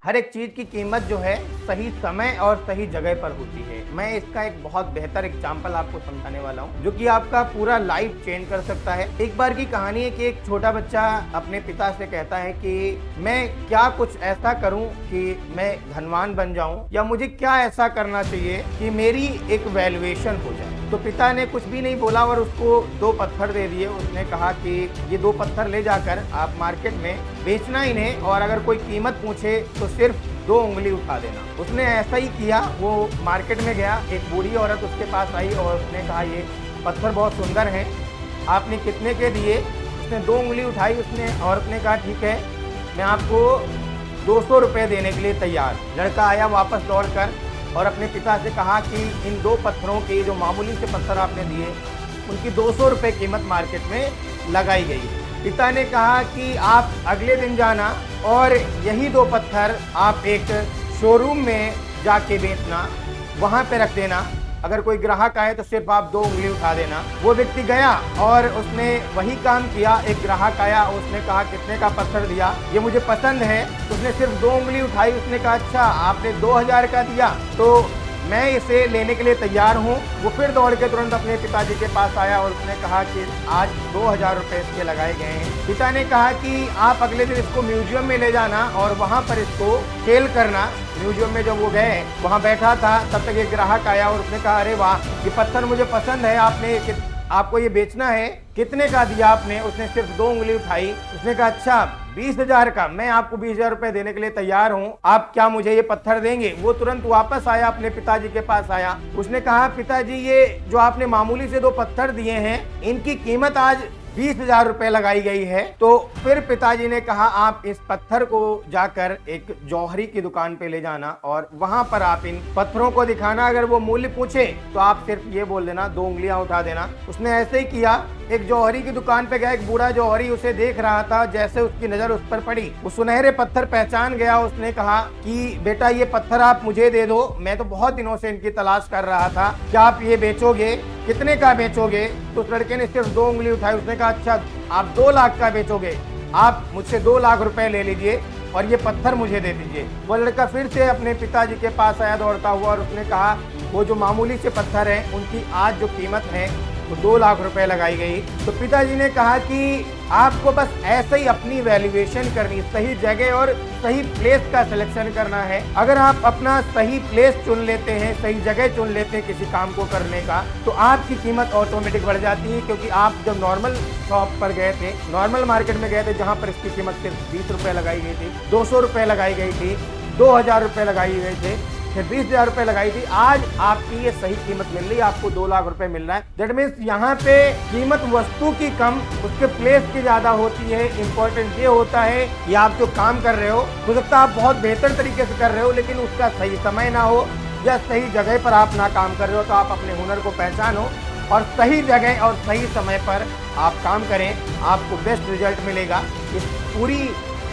हर एक चीज की कीमत जो है सही समय और सही जगह पर होती है। मैं इसका एक बहुत बेहतर एग्जांपल आपको समझाने वाला हूँ जो कि आपका पूरा लाइफ चेंज कर सकता है। एक बार की कहानी है कि एक छोटा बच्चा अपने पिता से कहता है कि मैं क्या कुछ ऐसा करूं कि मैं धनवान बन जाऊं, या मुझे क्या ऐसा करना चाहिए कि मेरी एक वैल्यूएशन हो जाए। तो पिता ने कुछ भी नहीं बोला और उसको 2 पत्थर दे दिए। उसने कहा कि ये 2 पत्थर ले जाकर आप मार्केट में बेचना इन्हें, और अगर कोई कीमत पूछे तो सिर्फ 2 उंगली उठा देना। उसने ऐसा ही किया। वो मार्केट में गया, एक बूढ़ी औरत उसके पास आई और उसने कहा ये पत्थर बहुत सुंदर हैं, आपने कितने के दिए? उसने 2 उंगली उठाई। उसने औरत ने कहा ठीक है, मैं आपको 200 रुपये देने के लिए तैयार। लड़का आया वापस दौड़ कर और अपने पिता से कहा कि इन 2 पत्थरों के जो मामूली से पत्थर आपने दिए उनकी 200 रुपये कीमत मार्केट में लगाई गई। पिता ने कहा कि आप अगले दिन जाना और यही 2 पत्थर आप एक शोरूम में जाके बेचना, वहाँ पे रख देना। अगर कोई ग्राहक आए तो सिर्फ आप 2 उंगली उठा देना। वो व्यक्ति गया और उसने वही काम किया। एक ग्राहक आया, उसने कहा कितने का पत्थर दिया? ये मुझे पसंद है। उसने सिर्फ 2 उंगली उठाई। उसने कहा अच्छा आपने 2000 का दिया तो मैं इसे लेने के लिए तैयार हूँ। वो फिर दौड़ के तुरंत अपने पिताजी के पास आया और उसने कहा कि आज 2000 रुपये इसके लगाए गए हैं। पिता ने कहा कि आप अगले दिन इसको म्यूजियम में ले जाना और वहाँ पर इसको सेल करना। म्यूजियम में जब वो गए, वहाँ बैठा था, तब तक एक ग्राहक आया और उसने कहा अरे वाह, ये पत्थर मुझे पसंद है, आपको ये बेचना है, कितने का दिया आपने? उसने सिर्फ 2 उंगली उठाई। उसने कहा अच्छा 20,000 का, मैं आपको 20,000 रुपए देने के लिए तैयार हूँ, आप क्या मुझे ये पत्थर देंगे? वो तुरंत वापस आया, अपने पिताजी के पास आया। उसने कहा पिताजी ये जो आपने मामूली से 2 पत्थर दिए हैं इनकी कीमत आज 20,000 रुपए लगाई गई है। तो फिर पिताजी ने कहा आप इस पत्थर को जाकर एक जौहरी की दुकान पे ले जाना और वहां पर आप इन पत्थरों को दिखाना। अगर वो मूल्य पूछे तो आप सिर्फ ये बोल देना, 2 उंगलियां उठा देना। उसने ऐसे ही किया। एक जौहरी की दुकान पे गया, एक बूढ़ा जौहरी उसे देख रहा था। जैसे उसकी नजर उस पर पड़ी, वो सुनहरे पत्थर पहचान गया। उसने कहा कि बेटा ये पत्थर आप मुझे दे दो, मैं तो बहुत दिनों से इनकी तलाश कर रहा था, क्या आप ये बेचोगे? कितने का बेचोगे? तो उस लड़के ने सिर्फ 2 उंगली उठाई। उसने कहा अच्छा आप 2 लाख का बेचोगे, आप मुझसे 2 लाख रुपए ले लीजिए और ये पत्थर मुझे दे दीजिए। वो लड़का फिर से अपने पिताजी के पास आया दौड़ता हुआ और उसने कहा वो जो मामूली से पत्थर हैं उनकी आज जो कीमत है वो 2 लाख रुपए लगाई गई। तो पिताजी ने कहा कि आपको बस ऐसे ही अपनी वैल्यूएशन करनी, सही जगह और सही प्लेस का सिलेक्शन करना है। अगर आप अपना सही प्लेस चुन लेते हैं, सही जगह चुन लेते हैं किसी काम को करने का, तो आपकी कीमत ऑटोमेटिक बढ़ जाती है। क्योंकि आप जब नॉर्मल शॉप पर गए थे, नॉर्मल मार्केट में गए थे जहाँ पर इसकी कीमत सिर्फ 20 रुपये लगाई गई थी, 200 रुपये लगाई गई थी, 2000 रुपये लगाई गए थे, फिर 20,000 रुपये लगाई थी, आज आपकी ये सही कीमत मिल रही है, आपको 2 लाख रुपए मिल रहा है। दैट मीन्स यहाँ पे कीमत वस्तु की कम, उसके प्लेस की ज्यादा होती है। इंपॉर्टेंट ये होता है कि आप जो काम कर रहे हो सकता है आप बहुत बेहतर तरीके से कर रहे हो, लेकिन उसका सही समय ना हो या सही जगह पर आप ना काम कर रहे हो। तो आप अपने हुनर को पहचानो और सही जगह और सही समय पर आप काम करें, आपको बेस्ट रिजल्ट मिलेगा। इस पूरी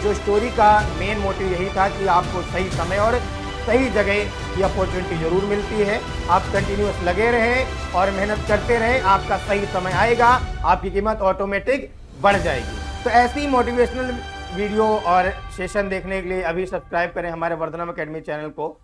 जो स्टोरी का मेन मोटिव यही था कि आपको सही समय और सही जगह की अपॉर्चुनिटी जरूर मिलती है। आप कंटिन्यूअस लगे रहें और मेहनत करते रहें, आपका सही समय आएगा, आपकी कीमत ऑटोमेटिक बढ़ जाएगी। तो ऐसी ही मोटिवेशनल वीडियो और सेशन देखने के लिए अभी सब्सक्राइब करें हमारे वर्धनम अकेडमी चैनल को।